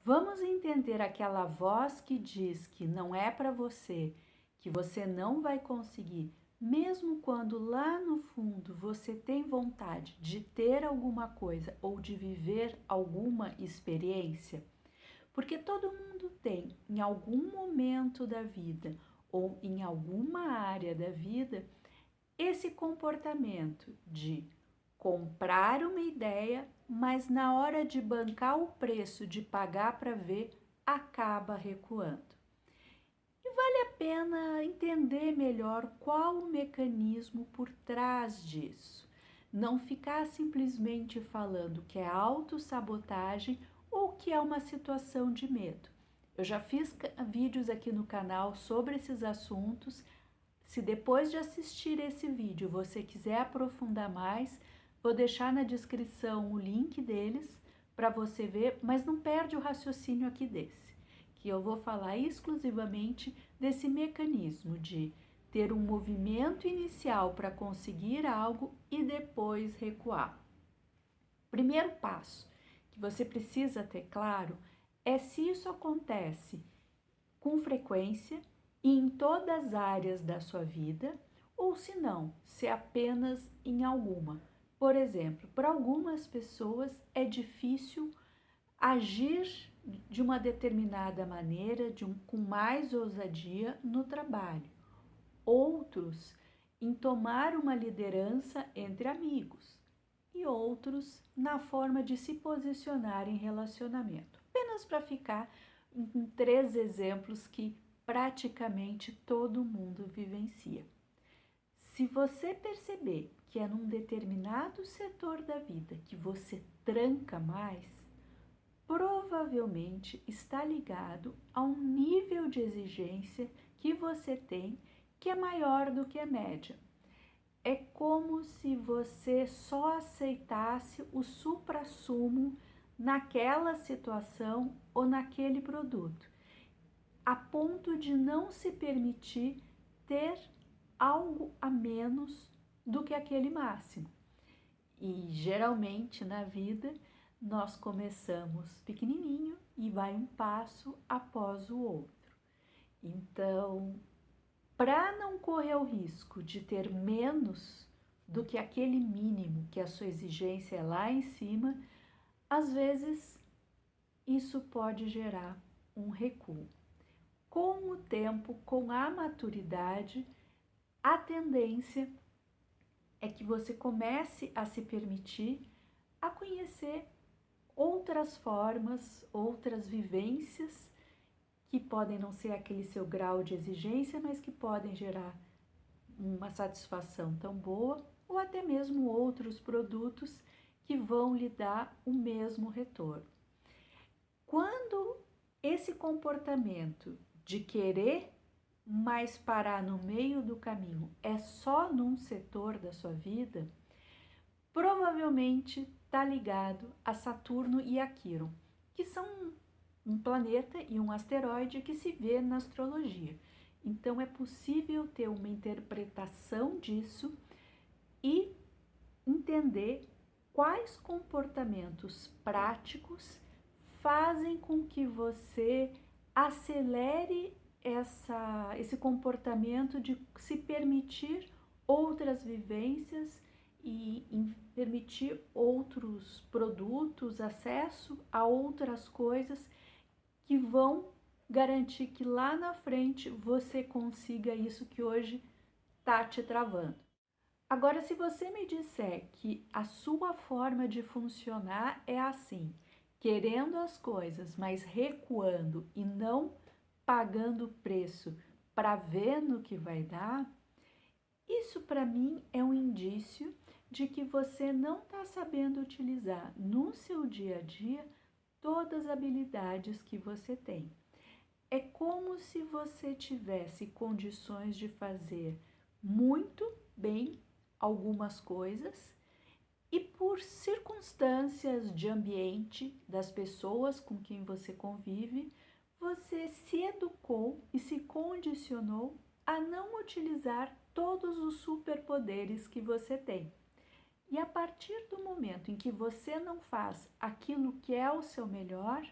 Vamos entender aquela voz que diz que não é para você, que você não vai conseguir, mesmo quando lá no fundo você tem vontade de ter alguma coisa ou de viver alguma experiência? Porque todo mundo tem, em algum momento da vida ou em alguma área da vida, esse comportamento de comprar uma ideia, mas na hora de bancar o preço de pagar para ver, acaba recuando. E vale a pena entender melhor qual o mecanismo por trás disso. Não ficar simplesmente falando que é autossabotagem ou que é uma situação de medo. Eu já fiz vídeos aqui no canal sobre esses assuntos. Se depois de assistir esse vídeo você quiser aprofundar mais, vou deixar na descrição o link deles para você ver, mas não perde o raciocínio aqui desse, que eu vou falar exclusivamente desse mecanismo de ter um movimento inicial para conseguir algo e depois recuar. Primeiro passo que você precisa ter claro é se isso acontece com frequência e em todas as áreas da sua vida, ou se não, se apenas em alguma. Por exemplo, para algumas pessoas é difícil agir de uma determinada maneira, com mais ousadia no trabalho. Outros em tomar uma liderança entre amigos e outros na forma de se posicionar em relacionamento. Apenas para ficar em 3 exemplos que praticamente todo mundo vivencia. Se você perceber que é num determinado setor da vida que você tranca mais, provavelmente está ligado a um nível de exigência que você tem que é maior do que a média. É como se você só aceitasse o suprassumo naquela situação ou naquele produto, a ponto de não se permitir ter algo a menos do que aquele máximo. E geralmente na vida nós começamos pequenininho e vai um passo após o outro. Então, para não correr o risco de ter menos do que aquele mínimo que a sua exigência é lá em cima, às vezes isso pode gerar um recuo. Com o tempo, com a maturidade, a tendência é que você comece a se permitir a conhecer outras formas, outras vivências que podem não ser aquele seu grau de exigência, mas que podem gerar uma satisfação tão boa, ou até mesmo outros produtos que vão lhe dar o mesmo retorno. Quando esse comportamento de querer mas parar no meio do caminho é só num setor da sua vida, provavelmente está ligado a Saturno e a Quiron, que são um planeta e um asteroide que se vê na astrologia. Então é possível ter uma interpretação disso e entender quais comportamentos práticos fazem com que você acelere esse comportamento de se permitir outras vivências e permitir outros produtos, acesso a outras coisas que vão garantir que lá na frente você consiga isso que hoje está te travando. Agora, se você me disser que a sua forma de funcionar é assim, querendo as coisas, mas recuando e não pagando preço para ver no que vai dar, isso para mim é um indício de que você não está sabendo utilizar no seu dia a dia todas as habilidades que você tem. É como se você tivesse condições de fazer muito bem algumas coisas e por circunstâncias de ambiente, das pessoas com quem você convive, você se educou e se condicionou a não utilizar todos os superpoderes que você tem. E a partir do momento em que você não faz aquilo que é o seu melhor,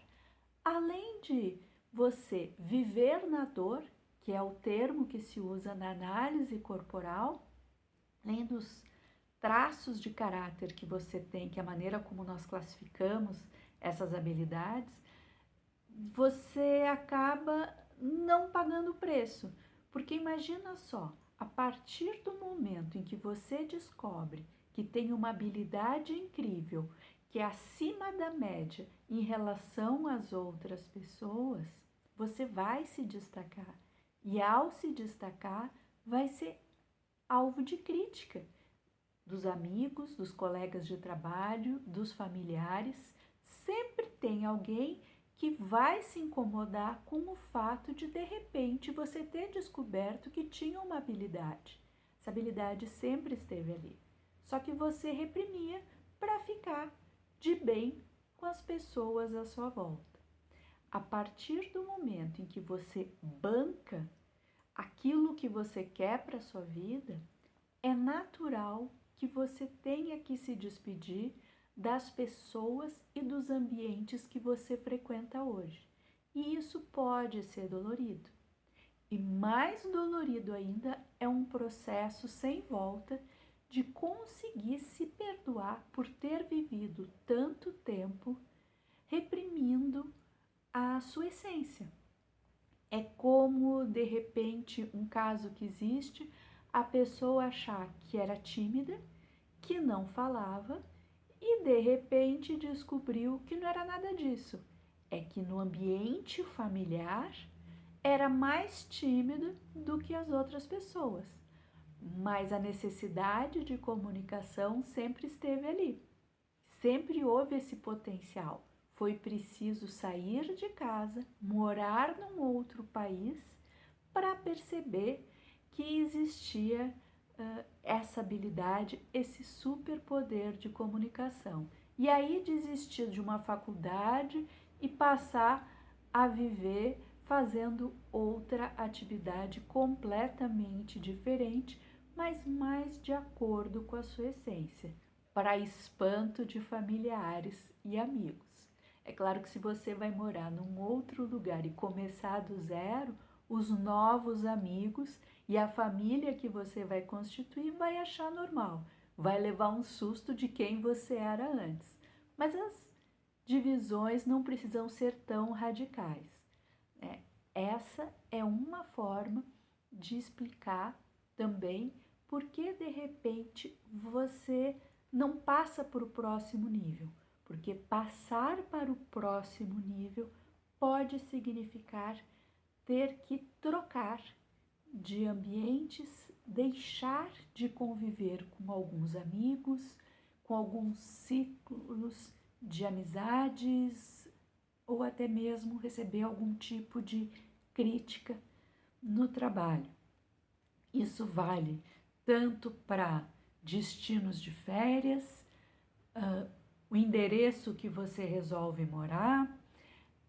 além além de você viver na dor, que é o termo que se usa na análise corporal, além dos traços de caráter que você tem, que é a maneira como nós classificamos essas habilidades, você acaba não pagando o preço. Porque imagina só, a partir do momento em que você descobre que tem uma habilidade incrível, que é acima da média em relação às outras pessoas, você vai se destacar. E ao se destacar, vai ser alvo de crítica dos amigos, dos colegas de trabalho, dos familiares. Sempre tem alguém que vai se incomodar com o fato de repente, você ter descoberto que tinha uma habilidade. Essa habilidade sempre esteve ali. Só que você reprimia para ficar de bem com as pessoas à sua volta. A partir do momento em que você banca aquilo que você quer para a sua vida, é natural que você tenha que se despedir das pessoas e dos ambientes que você frequenta hoje. E isso pode ser dolorido. E mais dolorido ainda é um processo sem volta de conseguir se perdoar por ter vivido tanto tempo reprimindo a sua essência. É como, de repente, um caso que existe, a pessoa achar que era tímida, que não falava e, de repente, descobriu que não era nada disso. É que no ambiente familiar era mais tímido do que as outras pessoas. Mas a necessidade de comunicação sempre esteve ali. Sempre houve esse potencial. Foi preciso sair de casa, morar num outro país, para perceber que existia essa habilidade, esse superpoder de comunicação. E aí desistir de uma faculdade e passar a viver fazendo outra atividade completamente diferente, mas mais de acordo com a sua essência, para espanto de familiares e amigos. É claro que se você vai morar num outro lugar e começar do zero, os novos amigos e a família que você vai constituir vai achar normal, vai levar um susto de quem você era antes. Mas as divisões não precisam ser tão radicais. Essa é uma forma de explicar também por que de repente você não passa para o próximo nível. Porque passar para o próximo nível pode significar ter que trocar de ambientes, deixar de conviver com alguns amigos, com alguns ciclos de amizades ou até mesmo receber algum tipo de crítica no trabalho. Isso vale tanto para destinos de férias, o endereço que você resolve morar,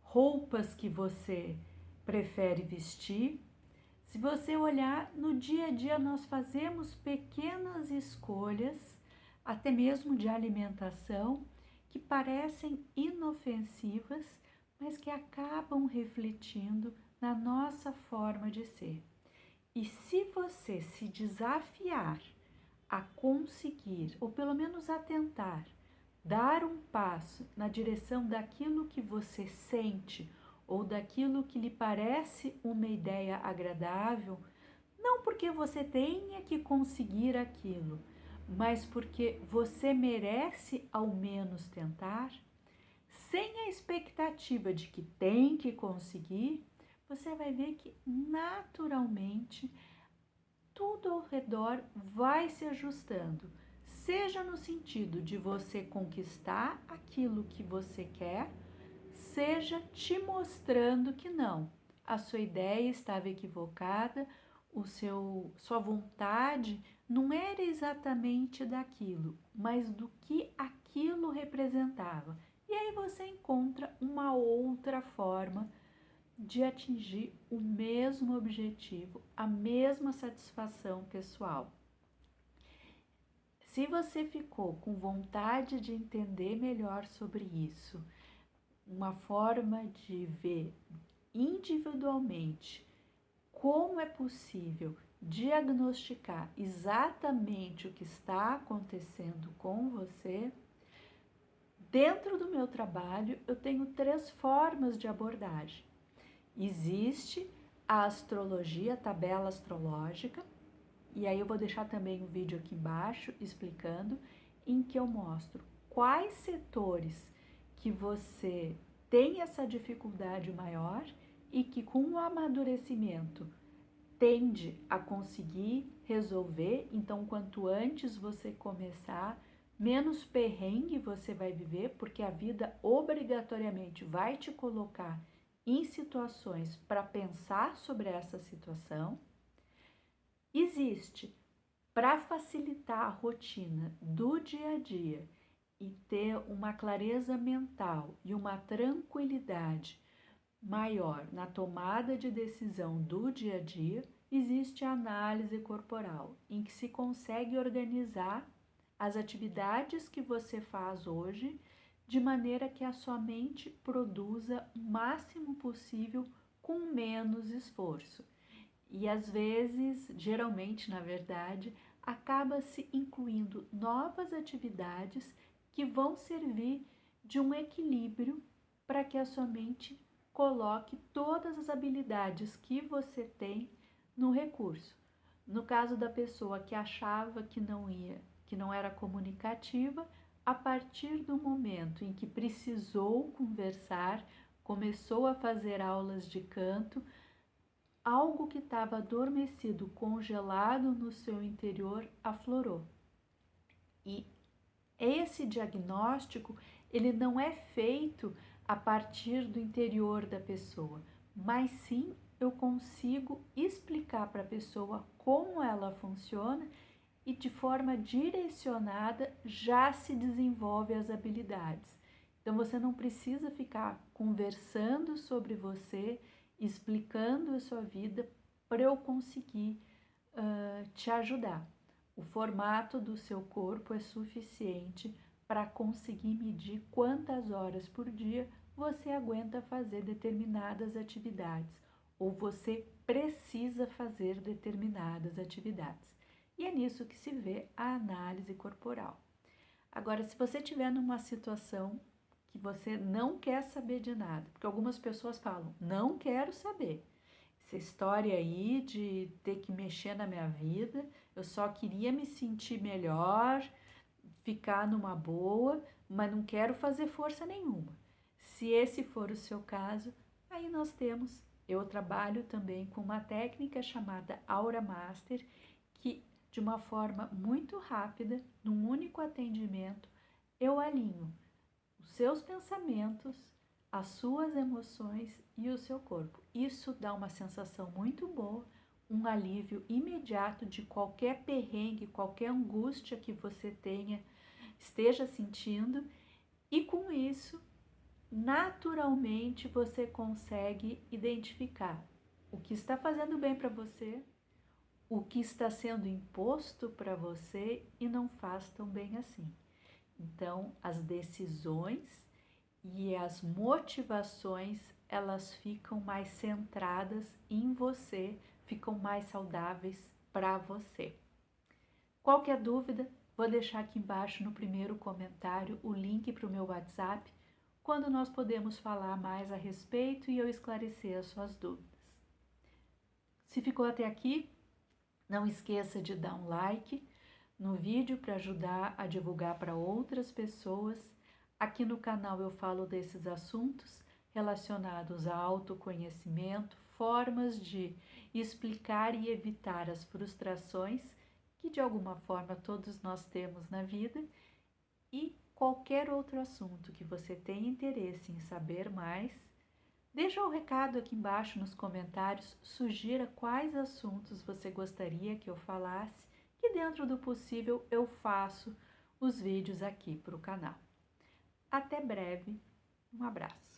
roupas que você prefere vestir. Se você olhar, no dia a dia nós fazemos pequenas escolhas, até mesmo de alimentação, que parecem inofensivas, mas que acabam refletindo na nossa forma de ser. E se você se desafiar a conseguir, ou pelo menos a tentar, dar um passo na direção daquilo que você sente ou daquilo que lhe parece uma ideia agradável, não porque você tenha que conseguir aquilo, mas porque você merece ao menos tentar, sem a expectativa de que tem que conseguir, você vai ver que naturalmente tudo ao redor vai se ajustando, seja no sentido de você conquistar aquilo que você quer, seja te mostrando que não, a sua ideia estava equivocada, sua vontade não era exatamente daquilo, mas do que aquilo representava. E aí você encontra uma outra forma de atingir o mesmo objetivo, a mesma satisfação pessoal. Se você ficou com vontade de entender melhor sobre isso, uma forma de ver individualmente como é possível diagnosticar exatamente o que está acontecendo com você, dentro do meu trabalho eu tenho 3 formas de abordagem. Existe a astrologia, a tabela astrológica, e aí eu vou deixar também um vídeo aqui embaixo explicando, em que eu mostro quais setores que você tem essa dificuldade maior e que com o amadurecimento tende a conseguir resolver. Então, quanto antes você começar, menos perrengue você vai viver, porque a vida obrigatoriamente vai te colocar em situações para pensar sobre essa situação. Existe, para facilitar a rotina do dia a dia e ter uma clareza mental e uma tranquilidade maior na tomada de decisão do dia a dia, existe a análise corporal, em que se consegue organizar as atividades que você faz hoje de maneira que a sua mente produza o máximo possível com menos esforço. E às vezes, geralmente, na verdade, acaba se incluindo novas atividades que vão servir de um equilíbrio para que a sua mente coloque todas as habilidades que você tem no recurso. No caso da pessoa que achava que não era comunicativa, a partir do momento em que precisou conversar, começou a fazer aulas de canto, algo que estava adormecido, congelado no seu interior, aflorou. E esse diagnóstico, ele não é feito a partir do interior da pessoa, mas sim eu consigo explicar para a pessoa como ela funciona e de forma direcionada já se desenvolve as habilidades. Então você não precisa ficar conversando sobre você, explicando a sua vida para eu conseguir te ajudar. O formato do seu corpo é suficiente para conseguir medir quantas horas por dia você aguenta fazer determinadas atividades ou você precisa fazer determinadas atividades. E é nisso que se vê a análise corporal. Agora, se você estiver numa situação que você não quer saber de nada, porque algumas pessoas falam, não quero saber. Essa história aí de ter que mexer na minha vida, eu só queria me sentir melhor, ficar numa boa, mas não quero fazer força nenhuma. Se esse for o seu caso, aí nós temos, eu trabalho também com uma técnica chamada Aura Master, que de uma forma muito rápida, num único atendimento, eu alinho os seus pensamentos, as suas emoções e o seu corpo. Isso dá uma sensação muito boa, um alívio imediato de qualquer perrengue, qualquer angústia que você esteja sentindo, e com isso, naturalmente você consegue identificar o que está fazendo bem para você, o que está sendo imposto para você e não faz tão bem assim. Então, as decisões e as motivações, elas ficam mais centradas em você, ficam mais saudáveis para você. Qualquer dúvida, vou deixar aqui embaixo no primeiro comentário o link para o meu WhatsApp, quando nós podemos falar mais a respeito e eu esclarecer as suas dúvidas. Se ficou até aqui, não esqueça de dar um like no vídeo para ajudar a divulgar para outras pessoas. Aqui no canal eu falo desses assuntos relacionados a autoconhecimento, formas de explicar e evitar as frustrações que de alguma forma todos nós temos na vida, e qualquer outro assunto que você tenha interesse em saber mais, deixa um recado aqui embaixo nos comentários, sugira quais assuntos você gostaria que eu falasse, que dentro do possível eu faço os vídeos aqui para o canal. Até breve, um abraço.